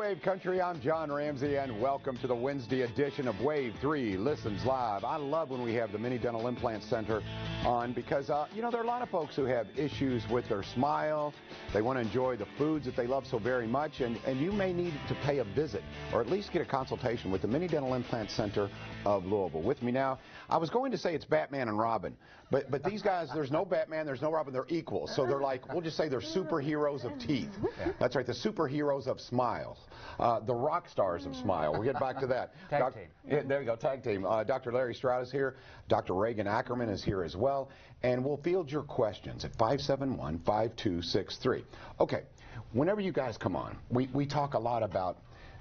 Wave Country, I'm John Ramsey, and welcome to the Wednesday edition of Wave 3 Listens Live. I love when we have the Mini Dental Implant Center on because, you know, there are a lot of folks who have issues with their smile. They want to enjoy the foods that they love so very much, and you may need to pay a visit or at least get a consultation with the Mini Dental Implant Center of Louisville. With me now, I was going to say it's Batman and Robin, but these guys, there's no Batman, there's no Robin, they're equal. So they're like, we'll just say they're superheroes of teeth. That's right, the superheroes of smiles. The rock stars of smile. We'll get back to that. Tag team. Yeah, there you go, tag team. Dr. Larry Stroud is here. Dr. Regan Ackerman is here as well. And we'll field your questions at 571-5263. Okay, whenever you guys come on, we talk a lot about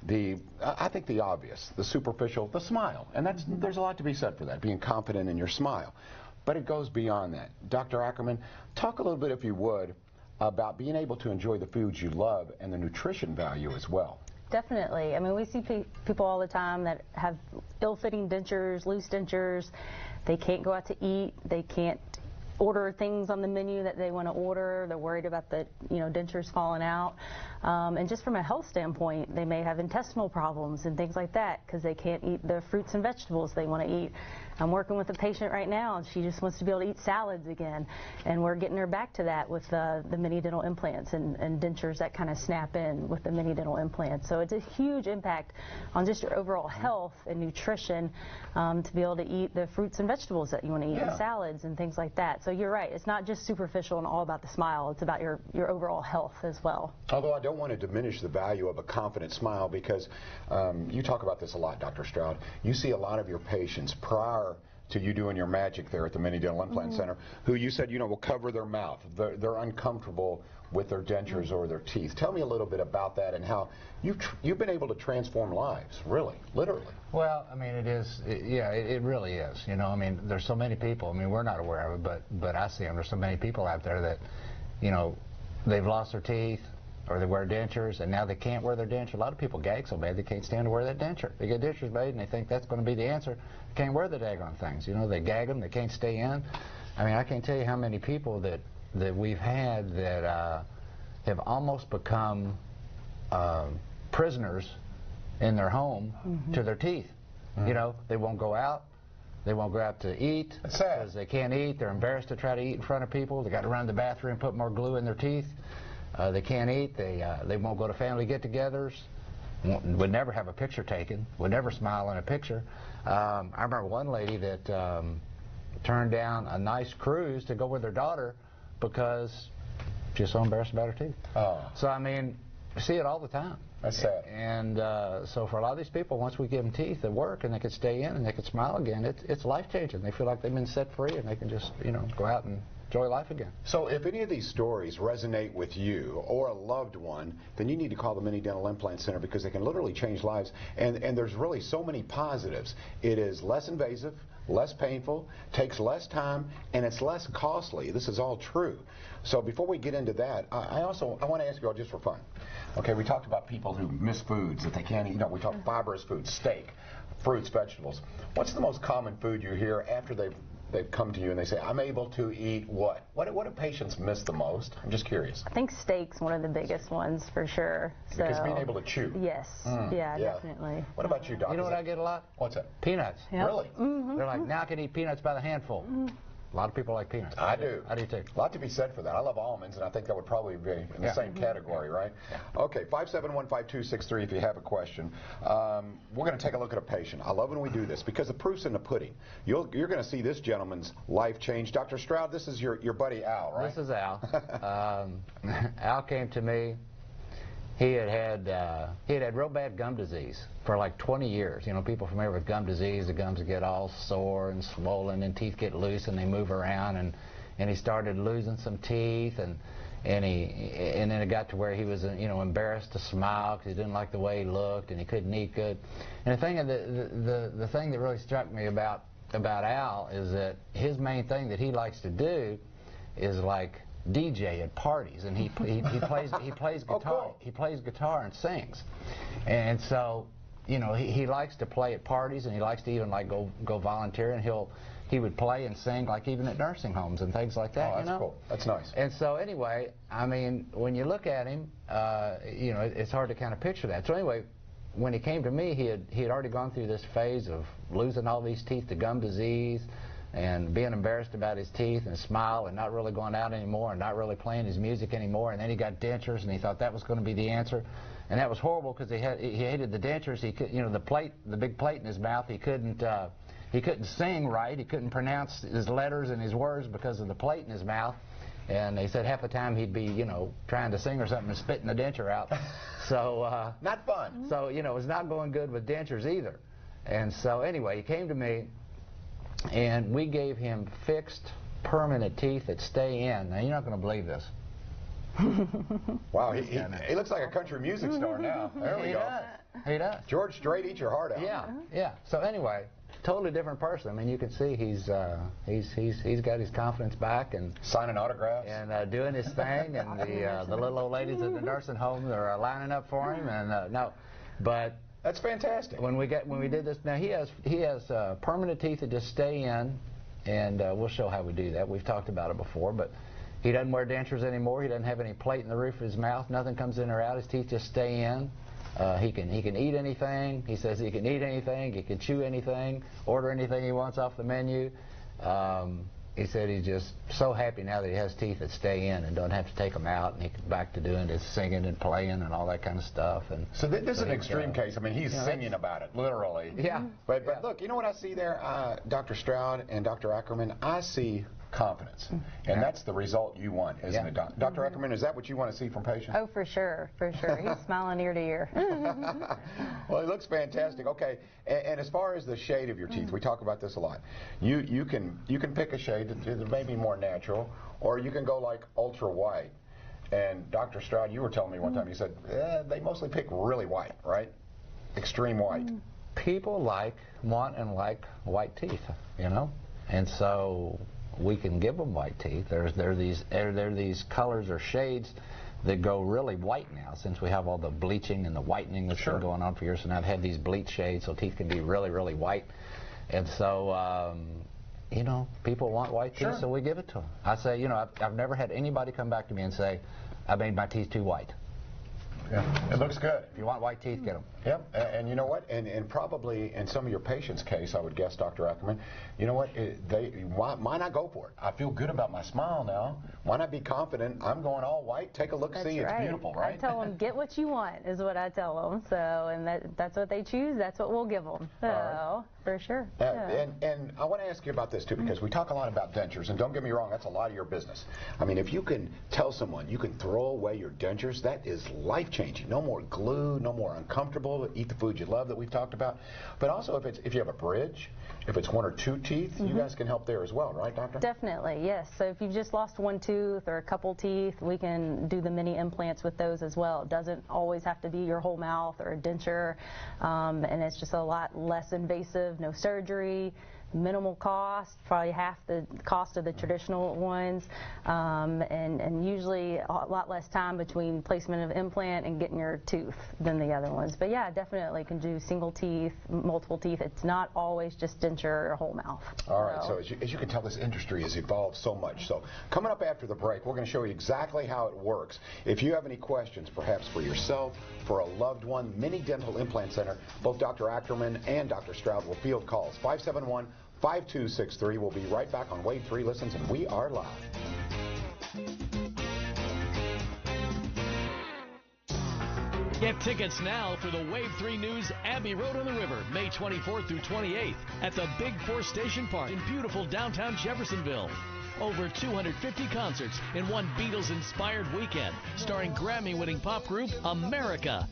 I think the obvious, the superficial, the smile. And there's a lot to be said for that, being confident in your smile. But it goes beyond that. Dr. Ackerman, talk a little bit, if you would, about being able to enjoy the foods you love and the nutrition value as well. Definitely. I mean, we see people all the time that have ill-fitting dentures, loose dentures. They can't go out to eat. They can't order things on the menu that they want to order. They're worried about the dentures falling out. And just from a health standpoint, they may have intestinal problems and things like that because they can't eat the fruits and vegetables they want to eat. I'm working with a patient right now, and she just wants to be able to eat salads again. And we're getting her back to that with the mini dental implants and dentures that kind of snap in with the mini dental implants. So it's a huge impact on just your overall health and nutrition to be able to eat the fruits and vegetables that you want to eat, and salads and things like that. So you're right, it's not just superficial and all about the smile, it's about your overall health as well. Although I don't want to diminish the value of a confident smile because you talk about this a lot, Dr. Stroud. You see a lot of your patients prior to you doing your magic there at the Mini Dental Implant Center, who you said, will cover their mouth. They're uncomfortable with their dentures or their teeth. Tell me a little bit about that and how you've been able to transform lives, really, literally. Well, I mean, it really is. I mean, there's so many people. I mean, we're not aware of it, but I see them. There's so many people out there that, they've lost their teeth, or they wear dentures, and now they can't wear their denture. A lot of people gag so bad they can't stand to wear that denture. They get dentures made, and they think that's going to be the answer. They can't wear the daggone things. They gag them. They can't stay in. I mean, I can't tell you how many people that we've had that have almost become prisoners in their home to their teeth. They won't go out. They won't go out to eat because they can't eat. They're embarrassed to try to eat in front of people. They got to run to the bathroom and put more glue in their teeth. They can't eat. They won't go to family get-togethers. Would never have a picture taken. Would never smile in a picture. I remember one lady that turned down a nice cruise to go with her daughter because she was so embarrassed about her teeth. So I mean, I see it all the time. That's sad. And so for a lot of these people, once we give them teeth that work and they can stay in and they can smile again, it's life-changing. They feel like they've been set free and they can just go out and enjoy life again. So if any of these stories resonate with you or a loved one, then you need to call the Mini Dental Implant Center because they can literally change lives. And there's really so many positives. It is less invasive, less painful, takes less time, and it's less costly. This is all true. So before we get into that, I want to ask you all just for fun. Okay, we talked about people who miss foods that they can't eat. We talked fibrous foods, steak, fruits, vegetables. What's the most common food you hear after they've come to you and they say, I'm able to eat what? What do patients miss the most? I'm just curious. I think steak's one of the biggest ones for sure. Because being able to chew. Yes. Yeah, definitely. What about you, Doc? You know what I get a lot? What's that? Peanuts. Yep. Really? They're like, now I can eat peanuts by the handful. A lot of people like peanuts. I do. I do too. A lot to be said for that. I love almonds, and I think that would probably be in the same category, right? Okay, 571-5263 if you have a question. We're going to take a look at a patient. I love when we do this because the proof's in the pudding. You're going to see this gentleman's life change. Dr. Stroud, this is your buddy Al, right? This is Al. Al came to me. He had real bad gum disease for like 20 years. People familiar with gum disease, the gums get all sore and swollen and teeth get loose and they move around, and he started losing some teeth, and then it got to where he was embarrassed to smile because he didn't like the way he looked and he couldn't eat good. And the thing that really struck me about Al is that his main thing that he likes to do is like DJ at parties, and he plays guitar. Oh, cool. He plays guitar and sings, and so he likes to play at parties, and he likes to even like go volunteer, and he would play and sing, like even at nursing homes and things like that. Oh, that's cool. That's nice. And so anyway, I mean, when you look at him, you know, it's hard to kind of picture that. So anyway, when he came to me, he had already gone through this phase of losing all these teeth to gum disease and being embarrassed about his teeth and smile and not really going out anymore and not really playing his music anymore. And then he got dentures, and he thought that was going to be the answer. And that was horrible because he hated the dentures. He could, you know, the big plate in his mouth. He couldn't sing right. He couldn't pronounce his letters and his words because of the plate in his mouth. And they said half the time he'd be, you know, trying to sing or something and spitting the denture out. So not fun. So, you know, it was not going good with dentures either. And so anyway, he came to me, and we gave him fixed, permanent teeth that stay in. Now, you're not going to believe this. Wow, he looks like a country music star now. There we go. He does. George Strait, eat your heart out. Yeah, yeah. So anyway, totally different person. I mean, you can see he's got his confidence back and signing autographs and doing his thing, and the little old ladies at the nursing home are lining up for him. And no, but that's fantastic. When we did this, now he has permanent teeth that just stay in, and we'll show how we do that. We've talked about it before, but he doesn't wear dentures anymore. He doesn't have any plate in the roof of his mouth. Nothing comes in or out. His teeth just stay in. He can eat anything. He says he can eat anything. He can chew anything. Order anything he wants off the menu. He said he's just so happy now that he has teeth that stay in and don't have to take them out, and he can back to doing his singing and playing and all that kind of stuff. And so this is an extreme case. I mean, he's singing about it, literally. Yeah. But look, you know what I see there, Dr. Stroud and Dr. Ackerman? I see confidence, and that's the result you want, isn't it, Dr. Ackerman? Is that what you want to see from patients? Oh, for sure, for sure. He's smiling ear to ear. Well, it looks fantastic. Okay, and as far as the shade of your teeth, we talk about this a lot. You can pick a shade that may be more natural, or you can go like ultra white. And Dr. Stroud, you were telling me one time, you said they mostly pick really white, right? Extreme white. People want and like white teeth, you know, and so we can give them white teeth. There are these colors or shades that go really white now, since we have all the bleaching and the whitening that's been going on for years. And I've had these bleach shades, so teeth can be really, really white. And so, you know, people want white teeth, so we give it to them. I say, you know, I've never had anybody come back to me and say, I made my teeth too white. Yeah, it looks good. If you want white teeth, get them. Yep, and you know what? And probably in some of your patients' case, I would guess, Dr. Ackerman, you know what? Why not go for it? I feel good about my smile now. Why not be confident? I'm going all white. Take a look, see. It's beautiful, right? I tell them, get what you want, is what I tell them. So, and that's what they choose. That's what we'll give them. So, for sure. And I want to ask you about this, too, because we talk a lot about dentures, and don't get me wrong, that's a lot of your business. I mean, if you can tell someone you can throw away your dentures, that is life-changing. No more glue, no more uncomfortable. Eat the food you love that we've talked about. But also, if you have a bridge, if it's one or two teeth, you guys can help there as well, right, Doctor? Definitely, yes. So if you've just lost one tooth or a couple teeth, we can do the mini implants with those as well. It doesn't always have to be your whole mouth or a denture, and it's just a lot less invasive, no surgery, minimal cost, probably half the cost of the traditional ones, and usually a lot less time between placement of implant and getting your tooth than the other ones. But yeah, definitely can do single teeth, multiple teeth. It's not always just denture or whole mouth. All right, so as you can tell, this industry has evolved so much. So coming up after the break, we're going to show you exactly how it works. If you have any questions, perhaps for yourself, for a loved one, Mini Dental Implant Center, both Dr. Ackerman and Dr. Stroud will field calls. 571-5263. We'll be right back on Wave 3 Listens, and we are live. Get tickets now for the Wave 3 News Abbey Road on the River, May 24th through 28th at the Big Four Station Park in beautiful downtown Jeffersonville. Over 250 concerts in one Beatles-inspired weekend, starring Grammy-winning pop group America.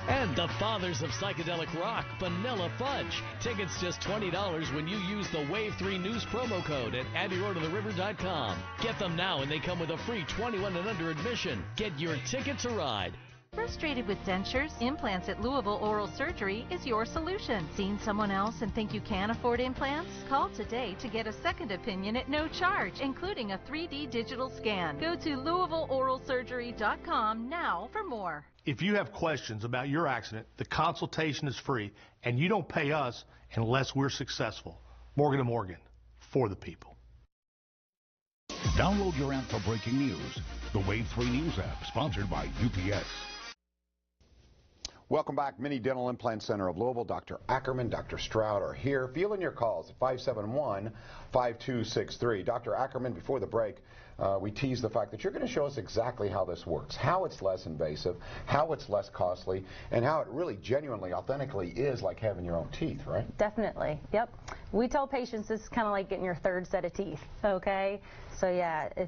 And the fathers of psychedelic rock, Vanilla Fudge. Tickets just $20 when you use the Wave 3 News promo code at abbeyroadontheriver.com. Get them now, and they come with a free 21 and under admission. Get your ticket to ride. Frustrated with dentures? Implants at Louisville Oral Surgery is your solution. Seen someone else and think you can't afford implants? Call today to get a second opinion at no charge, including a 3D digital scan. Go to LouisvilleOralSurgery.com now for more. If you have questions about your accident, the consultation is free, and you don't pay us unless we're successful. Morgan & Morgan, for the people. Download your app for breaking news. The Wave 3 News app, sponsored by UPS. Welcome back. Mini Dental Implant Center of Louisville. Dr. Ackerman, Dr. Stroud are here. Fielding your calls at 571-5263. Dr. Ackerman, before the break, we teased the fact that you're going to show us exactly how this works, how it's less invasive, how it's less costly, and how it really genuinely, authentically is like having your own teeth, right? Definitely. Yep. We tell patients this is kind of like getting your third set of teeth. Okay. So yeah, if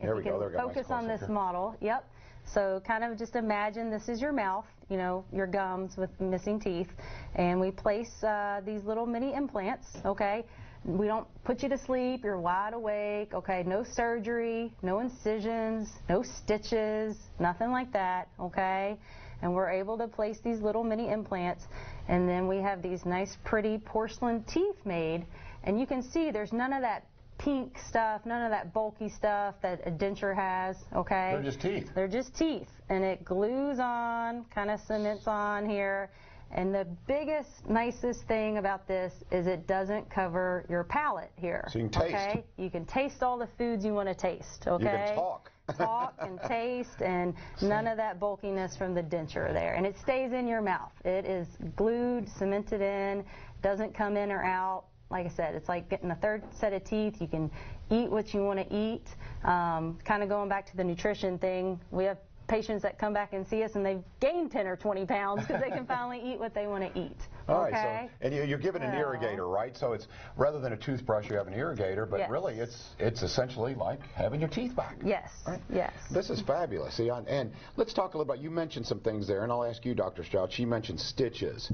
you can focus on this model, yep. So kind of just imagine this is your mouth, you know, your gums with missing teeth, and we place these little mini implants, okay? We don't put you to sleep, you're wide awake, okay? No surgery, no incisions, no stitches, nothing like that, okay? And we're able to place these little mini implants, and then we have these nice pretty porcelain teeth made, and you can see there's none of that pink stuff, none of that bulky stuff that a denture has, okay? They're just teeth. They're just teeth, and it glues on, kind of cements on here. And the biggest, nicest thing about this is it doesn't cover your palate here. So you can taste. Okay? You can taste all the foods you want to taste, okay? You can talk. Talk and taste, and none of that bulkiness from the denture there. And it stays in your mouth. It is glued, cemented in, doesn't come in or out. Like I said, it's like getting a third set of teeth. You can eat what you want to eat. Kind of going back to the nutrition thing, we have patients that come back and see us and they've gained 10 or 20 pounds because they can finally eat what they want to eat. All right, so, and you're given an irrigator, right? So it's rather than a toothbrush, you have an irrigator, but really it's essentially like having your teeth back. Yes, right? yes. This is fabulous. See, and let's talk a little about, you mentioned some things there, and I'll ask you, Dr. Stroud. She mentioned stitches.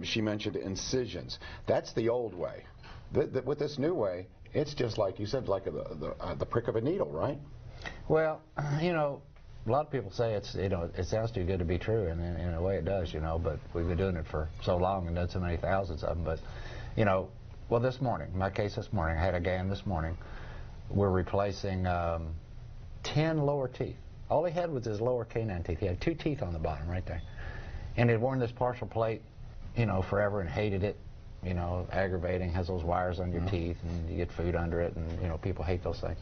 She mentioned incisions. That's the old way. With this new way, it's just like you said, like the prick of a needle, right? Well, you know, a lot of people say it's, you know, it sounds too good to be true, and in a way it does, you know, but we've been doing it for so long and done so many thousands of them. But, you know, well, this morning, my case this morning, I had a GAN this morning. We're replacing 10 lower teeth. All he had was his lower canine teeth. He had 2 teeth on the bottom right there. And he'd worn this partial plate, you know, forever and hated it. You know, aggravating, has those wires on your teeth, and you get food under it, and, you know, people hate those things.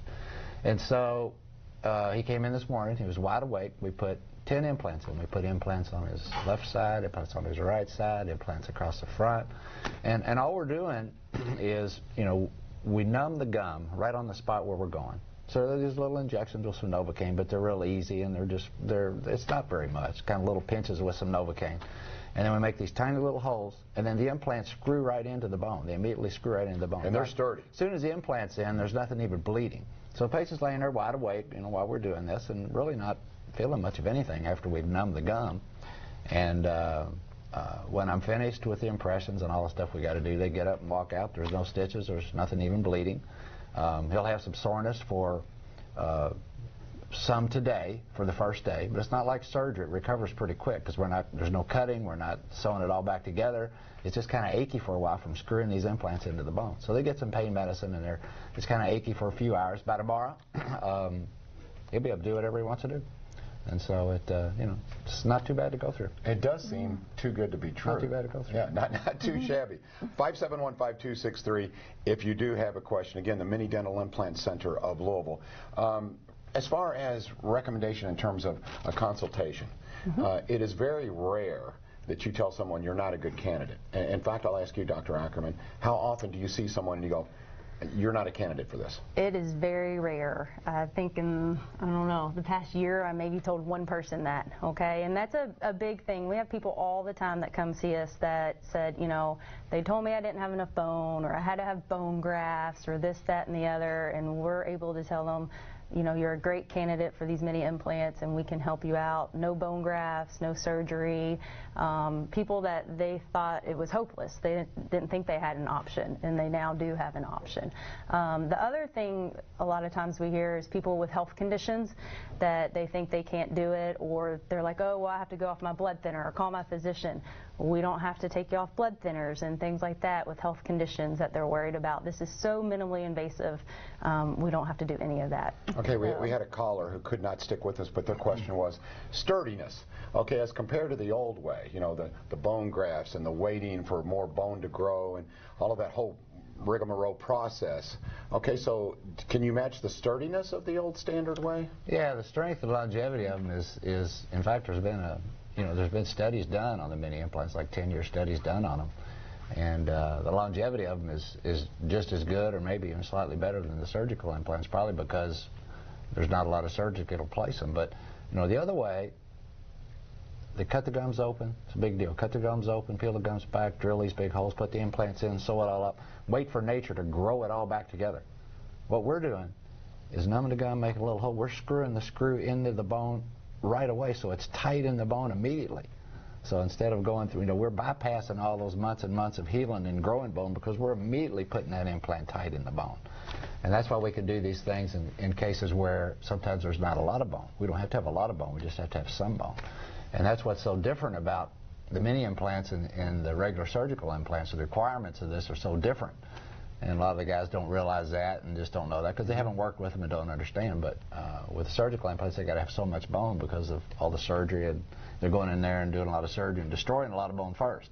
And so he came in this morning. He was wide awake. We put 10 implants in. We put implants on his left side, implants on his right side, implants across the front. And all we're doing is, you know, we numb the gum right on the spot where we're going. So they're these little injections with some Novocaine, but they're real easy, and it's not very much, kind of little pinches with some Novocaine. And then we make these tiny little holes, and then the implants screw right into the bone. They immediately screw right into the bone. And they're sturdy. As soon as the implant's in, there's nothing even bleeding. So the patient's laying there wide awake, you know, while we're doing this, and really not feeling much of anything after we've numbed the gum. And when I'm finished with the impressions and all the stuff we got to do, they get up and walk out. There's no stitches. There's nothing even bleeding. He'll have some soreness for some today for the first day, but it's not like surgery. It recovers pretty quick because there's no cutting, we're not sewing it all back together. It's just kind of achy for a while from screwing these implants into the bone. So they get some pain medicine, and it's kind of achy for a few hours. By tomorrow, he'll be able to do whatever he wants to do. And so you know, it's not too bad to go through. It does seem too good to be true. Not too bad to go through. Yeah, not too shabby. 571-5263 if you do have a question. Again, the Mini Dental Implant Center of Louisville. As far as recommendation in terms of a consultation, it is very rare that you tell someone you're not a good candidate. In fact, I'll ask you, Dr. Ackerman, how often do you see someone and you go, you're not a candidate for this? It is very rare. I think in, I don't know, the past year I maybe told one person that, okay? And that's a big thing. We have people all the time that come see us that said, you know, they told me I didn't have enough bone, or I had to have bone grafts, or this, that, and the other, and we're able to tell them, you know, you're a great candidate for these mini implants, and we can help you out. No bone grafts, no surgery. People that they thought it was hopeless, they didn't think they had an option, and they now do have an option. The other thing a lot of times we hear is people with health conditions that they think they can't do it, or they're like, oh, well, I have to go off my blood thinner, or call my physician. We don't have to take you off blood thinners and things like that with health conditions that they're worried about. This is so minimally invasive, we don't have to do any of that. Okay, we had a caller who could not stick with us, but their question was sturdiness. Okay, as compared to the old way, you know, the bone grafts and the waiting for more bone to grow and all of that whole rigmarole process. Okay, so can you match the sturdiness of the old standard way? Yeah, the strength and longevity of them is in fact, there's been studies done on the mini implants, like 10-year studies done on them. And the longevity of them is just as good or maybe even slightly better than the surgical implants, probably because there's not a lot of surgery that'll place them. But, the other way, they cut the gums open. It's a big deal. Cut the gums open, peel the gums back, drill these big holes, put the implants in, sew it all up, wait for nature to grow it all back together. What we're doing is numbing the gum, making a little hole. We're screwing the screw into the bone right away so it's tight in the bone immediately. So instead of going through, we're bypassing all those months and months of healing and growing bone because we're immediately putting that implant tight in the bone. And that's why we can do these things in cases where sometimes there's not a lot of bone. We don't have to have a lot of bone, we just have to have some bone. And that's what's so different about the mini implants and the regular surgical implants. The requirements of this are so different. And a lot of the guys don't realize that and just don't know that because they haven't worked with them and don't understand. But with surgical implants, they got to have so much bone because of all the surgery, and they're going in there and doing a lot of surgery and destroying a lot of bone first.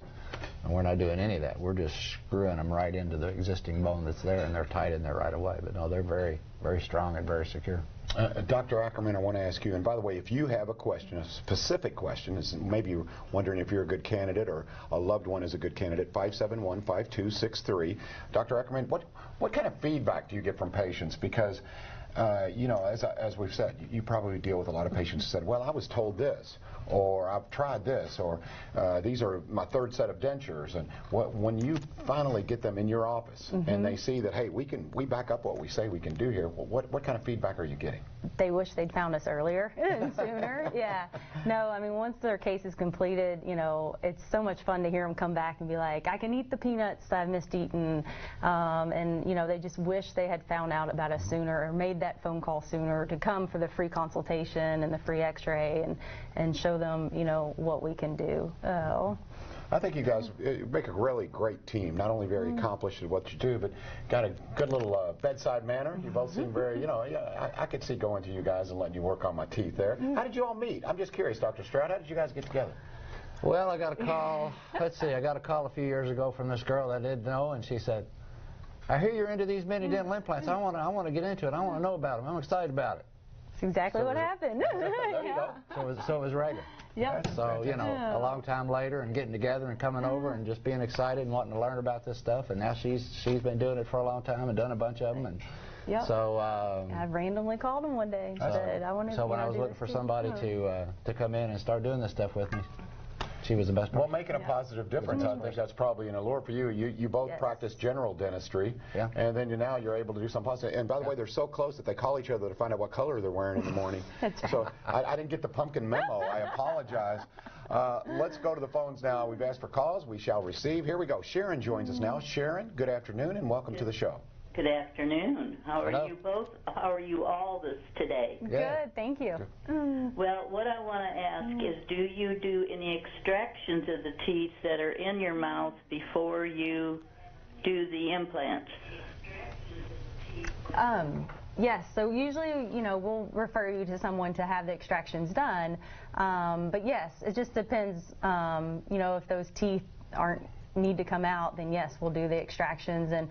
And we're not doing any of that. We're just screwing them right into the existing bone that's there, and they're tight in there right away. But no, they're very, very strong and very secure. Dr. Ackerman, I want to ask you, and by the way, if you have a question, a specific question, maybe you're wondering if you're a good candidate or a loved one is a good candidate, 571-5263. Dr. Ackerman, what kind of feedback do you get from patients? Because, as we've said, you probably deal with a lot of patients who said, well, I was told this, or I've tried this, or these are my third set of dentures. And when you finally get them in your office and they see that, hey, we back up what we say we can do here, what kind of feedback are you getting? They wish they'd found us earlier and sooner. Yeah. No, I mean, once their case is completed, it's so much fun to hear them come back and be like, I can eat the peanuts that I've missed eating. And, they just wish they had found out about us sooner or made that phone call sooner to come for the free consultation and the free x-ray and show them, what we can do. I think you guys make a really great team. Not only very accomplished at what you do, but got a good little bedside manner. You both seem very, I could see going to you guys and letting you work on my teeth there. How did you all meet? I'm just curious, Dr. Stroud. How did you guys get together? Well, I got a call. Let's see. I got a call a few years ago from this girl that I didn't know, and she said, I hear you're into these mini dental implants. I want to get into it. I want to know about them. I'm excited about it. That's exactly what happened. There you go. So it was Regan. Yep. So, a long time later and getting together and coming over and just being excited and wanting to learn about this stuff. And now she's been doing it for a long time and done a bunch of them. And so I randomly called him one day and said, I wanted to. So when I was looking for somebody to come in and start doing this stuff with me, she was the best person. Well, making a positive difference, I think that's probably an allure for you. You both practice general dentistry, and then now you're able to do some positive. And by the way, they're so close that they call each other to find out what color they're wearing in the morning. That's right. So I didn't get the pumpkin memo. I apologize. Let's go to the phones now. We've asked for calls. We shall receive. Here we go. Sharon joins us now. Sharon, good afternoon and welcome to the show. Good afternoon. How are you both? How are you all today? Good, thank you. Well, what I want to ask is, do you do any extractions of the teeth that are in your mouth before you do the implants? Yes, so usually, we'll refer you to someone to have the extractions done. But yes, it just depends, if those teeth need to come out, then yes, we'll do the extractions. And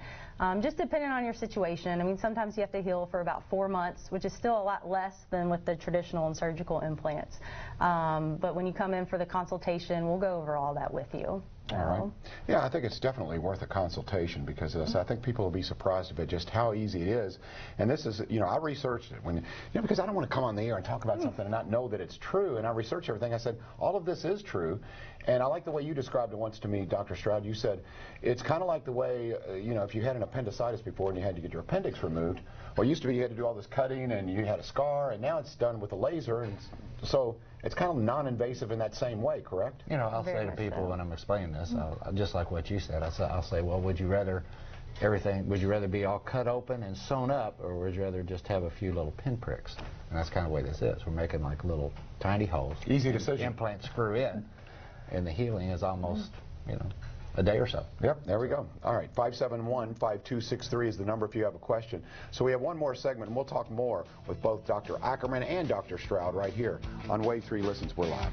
just depending on your situation, I mean, sometimes you have to heal for about 4 months, which is still a lot less than with the traditional and surgical implants. But when you come in for the consultation, we'll go over all that with you. All right. Yeah, I think it's definitely worth a consultation because I think people will be surprised at just how easy it is. And this is, I researched it because I don't want to come on the air and talk about something and not know that it's true. And I researched everything. I said, all of this is true. And I like the way you described it once to me, Dr. Stroud. You said it's kind of like the way, if you had an appendicitis before and you had to get your appendix removed. Well, it used to be you had to do all this cutting and you had a scar, and now it's done with a laser. And so it's kind of non-invasive in that same way, correct? I'll say to people when I'm explaining this, just like what you said, I'll say, well, would you rather be all cut open and sewn up, or would you rather just have a few little pinpricks? And that's kind of the way this is. We're making like little tiny holes. Easy decision. Implants screw in, and the healing is almost, a day or so. Yep, there we go. All right, 571-5263 is the number if you have a question. So we have one more segment, and we'll talk more with both Dr. Ackerman and Dr. Stroud right here on Wave 3 Listens. We're live.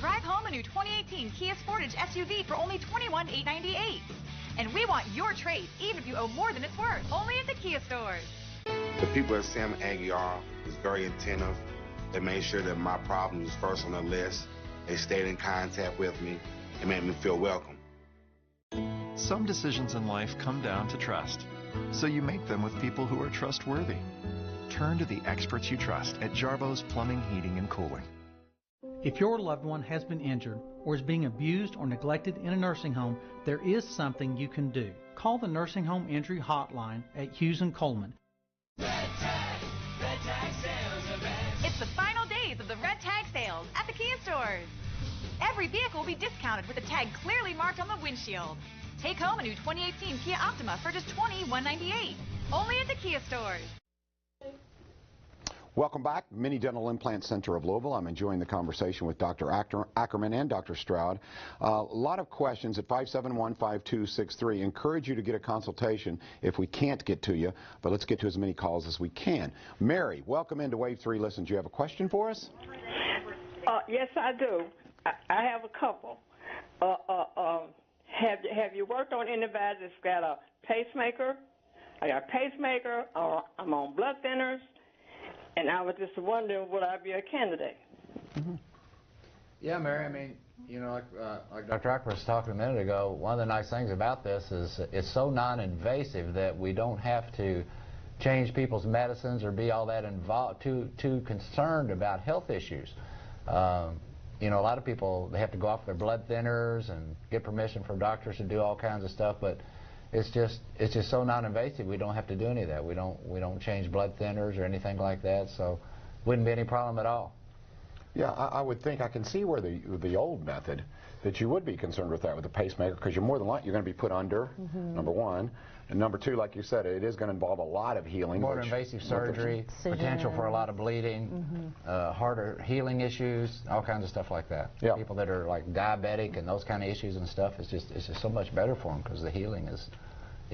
Drive home a new 2018 Kia Sportage SUV for only $21,898. And we want your trade, even if you owe more than it's worth. Only at the Kia stores. The people at Sam Aguiar was very attentive. They made sure that my problem was first on the list. They stayed in contact with me and made me feel welcome. Some decisions in life come down to trust, so you make them with people who are trustworthy. Turn to the experts you trust at Jarbo's Plumbing, Heating, and Cooling. If your loved one has been injured or is being abused or neglected in a nursing home, there is something you can do. Call the Nursing Home Injury Hotline at Hughes & Coleman. Red Tag Sales Event. It's the final days of the Red Tag sales at the Kia stores. Every vehicle will be discounted with a tag clearly marked on the windshield. Take home a new 2018 Kia Optima for just $20,198. Only at the Kia stores. Welcome back, Mini Dental Implant Center of Louisville. I'm enjoying the conversation with Dr. Ackerman and Dr. Stroud. A lot of questions at 571-5263. Encourage you to get a consultation if we can't get to you, but let's get to as many calls as we can. Mary, welcome into Wave 3 Listen. Do you have a question for us? Yes, I do. I have a couple. Have you worked on anybody that's got a pacemaker? I got a pacemaker, or I'm on blood thinners, and I was just wondering, would I be a candidate? Mm-hmm. Yeah, Mary, I mean, you know, like Dr. Ackerman was talking a minute ago, one of the nice things about this is it's so non-invasive that we don't have to change people's medicines or be all that involved, too concerned about health issues. You know, a lot of people, they have to go off their blood thinners and get permission from doctors to do all kinds of stuff, but it's just so non-invasive. We don't have to do any of that. We don't change blood thinners or anything like that, so wouldn't be any problem at all. Yeah, I would think I can see where the old method that you would be concerned with that with the pacemaker, because you're more than likely you're going to be put under, number one, and number two, like you said, it is going to involve a lot of healing. More invasive surgery, potential for a lot of bleeding, harder healing issues, all kinds of stuff like that. Yeah. People that are like diabetic and those kind of issues and stuff, it's just so much better for them because the healing is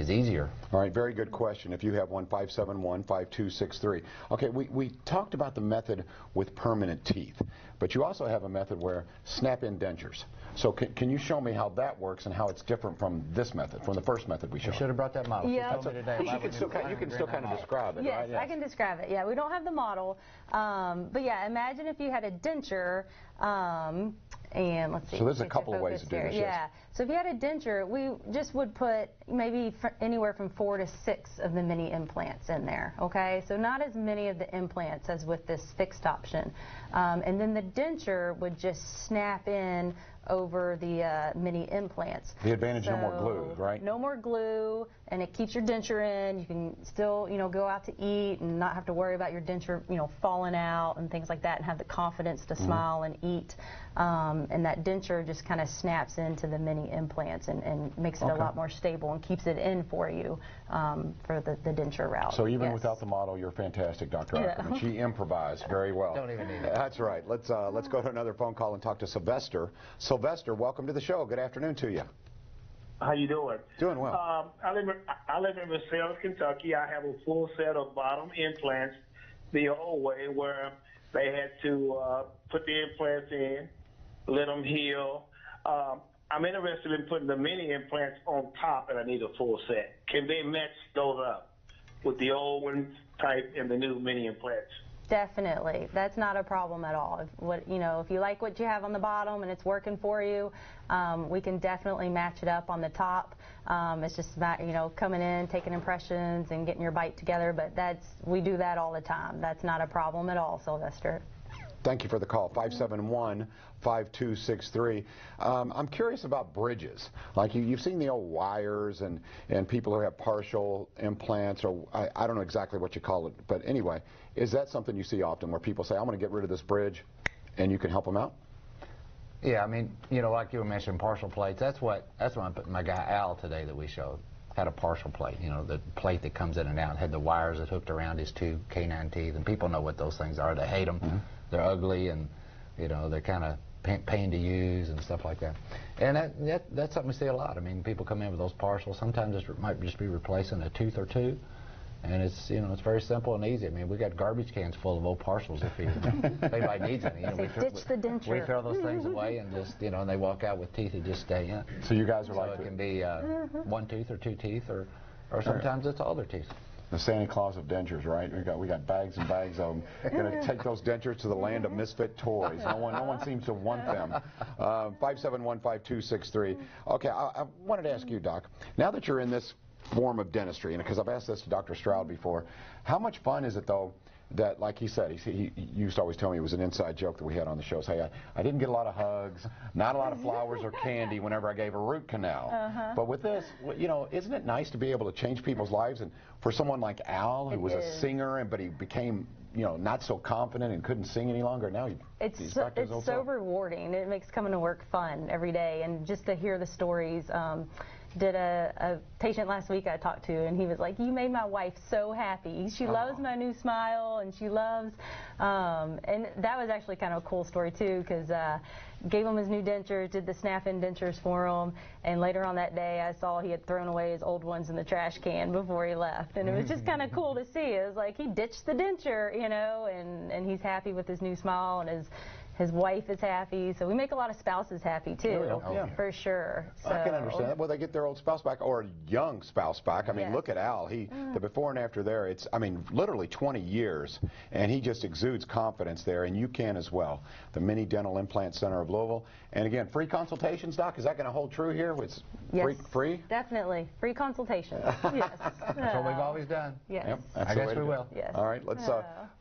easier. All right, very good question. If you have one, 571-5263. Okay, we talked about the method with permanent teeth, but you also have a method where snap-in dentures. So can you show me how that works and how it's different from this method, from the first method we showed? You should have brought that model. Yeah. You told me today. You can still kind of describe it, yes, right? Yes, I can describe it. Yeah, we don't have the model, but yeah, imagine if you had a denture, and let's see. So there's a couple of ways to do this. Yeah. Yes. So if you had a denture, we just would put maybe anywhere from 4 to 6 of the mini implants in there. Okay, so not as many of the implants as with this fixed option, and then the denture would just snap in over the mini implants. The advantage, no more glue, right? No more glue, and it keeps your denture in. You can still, go out to eat and not have to worry about your denture, falling out and things like that, and have the confidence to smile and eat. And that denture just kind of snaps into the mini implants and makes it a lot more stable and keeps it in for you for the denture route. So even without the model, you're fantastic, Dr. Ackerman. She improvised very well. Don't even need it. That's right. Let's go to another phone call and talk to Sylvester. Sylvester, welcome to the show. Good afternoon to you. How you doing? Doing well. I live in Marcellus, Kentucky. I have a full set of bottom implants the old way, where they had to put the implants in, let them heal. I'm interested in putting the mini implants on top, and I need a full set. Can they match those up with the old one type and the new mini implants? Definitely. That's not a problem at all. If you like what you have on the bottom and it's working for you, we can definitely match it up on the top. It's just about, coming in, taking impressions and getting your bite together, but we do that all the time. That's not a problem at all, Sylvester. Thank you for the call. 571-5263. I'm curious about bridges. Like you've seen the old wires and people who have partial implants, or I don't know exactly what you call it, but anyway, is that something you see often where people say, I'm going to get rid of this bridge, and you can help them out? Yeah, I mean, like you were mentioning, partial plates. That's what I put my guy Al today that we showed. Had a partial plate, the plate that comes in and out, had the wires that hooked around his 2 canine teeth, and people know what those things are. They hate them. They're ugly, and they're kind of pain to use and stuff like that. And that's something we see a lot. I mean, people come in with those partials. Sometimes it might just be replacing a tooth or two, And it's, you know, it's very simple and easy. I mean, we got garbage cans full of old partials if anybody needs any. You know, ditch the denture. We throw those things away and just, you know, and they walk out with teeth that just stay in. So you guys are so like it can be one tooth or two teeth, or sometimes it's all their teeth. The Santa Claus of dentures, right? We got bags and bags of them. Going to take those dentures to the land of misfit toys. No one seems to want them. 5715263. Okay, I wanted to ask you, Doc. Now that you're in this form of dentistry, and because I've asked this to Dr. Stroud before, how much fun is it though? That, like he said, he used to always tell me it was an inside joke that we had on the show. Say, I didn't get a lot of hugs, not a lot of flowers or candy whenever I gave a root canal. But with this, you know, isn't it nice to be able to change people's lives? And for someone like Al, who was a singer, but he became, you know, not so confident and couldn't sing any longer. Now he's back to his old self. So rewarding. It makes coming to work fun every day, and just to hear the stories. Did a patient last week I talked to, and he was like, you made my wife so happy. She loves my new smile, and she loves, and that was actually kind of a cool story too, because gave him his new dentures, did the snap-in dentures for him, and later on that day I saw he had thrown away his old ones in the trash can before he left, and it was just kind of cool to see. It was like he ditched the denture, you know, and he's happy with his new smile, and his wife is happy, so we make a lot of spouses happy too, for sure. So. I can understand that. Well, they get their old spouse back, or a young spouse back. I mean, look at Al. The before and after there, it's, I mean, literally 20 years, and he just exudes confidence there, and you can as well. The Mini Dental Implant Center of Louisville. And again, free consultations, Doc, is that going to hold true here? It's free? Definitely. Free consultations. Yes. That's what we've always done. Yes. Yep, I guess we will. Yes. All right, let's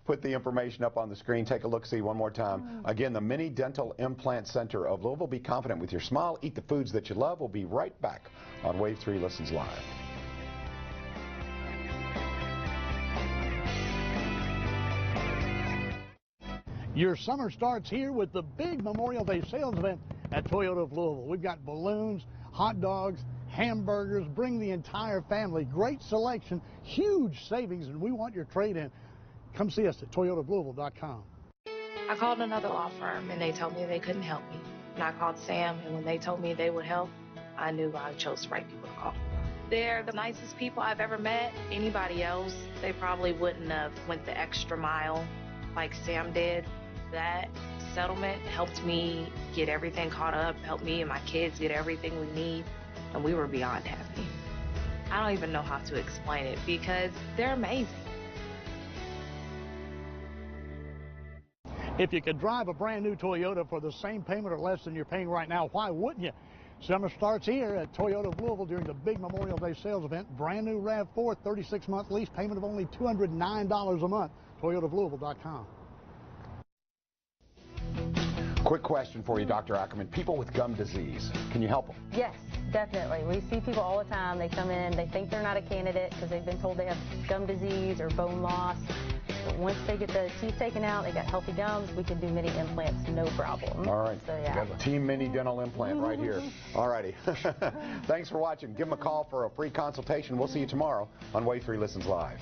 put the information up on the screen. Take a look-see one more time. Again, the Mini Dental Implant Center of Louisville. Be confident with your smile. Eat the foods that you love. We'll be right back on Wave 3 Listens Live. Your summer starts here with the big Memorial Day sales event at Toyota of Louisville. We've got balloons, hot dogs, hamburgers. Bring the entire family. Great selection, huge savings, and we want your trade-in. Come see us at toyotaoflouisville.com. I called another law firm, and they told me they couldn't help me. And I called Sam, and when they told me they would help, I knew I chose the right people to call. They're the nicest people I've ever met. Anybody else, they probably wouldn't have went the extra mile like Sam did. That settlement helped me get everything caught up, helped me and my kids get everything we need, and we were beyond happy. I don't even know how to explain it because they're amazing. If you could drive a brand new Toyota for the same payment or less than you're paying right now, why wouldn't you? Summer starts here at Toyota of Louisville during the big Memorial Day sales event. Brand new RAV4, 36-month lease, payment of only $209 a month. toyotaoflouisville.com. Quick question for you, Dr. Ackerman. People with gum disease, can you help them? Yes, definitely. We see people all the time. They come in, they think they're not a candidate because they've been told they have gum disease or bone loss. But once they get the teeth taken out, they got healthy gums, we can do mini implants, no problem. All right. So, yeah. Team Mini Dental Implant right here. All righty. Thanks for watching. Give them a call for a free consultation. We'll see you tomorrow on Wave 3 Listens Live.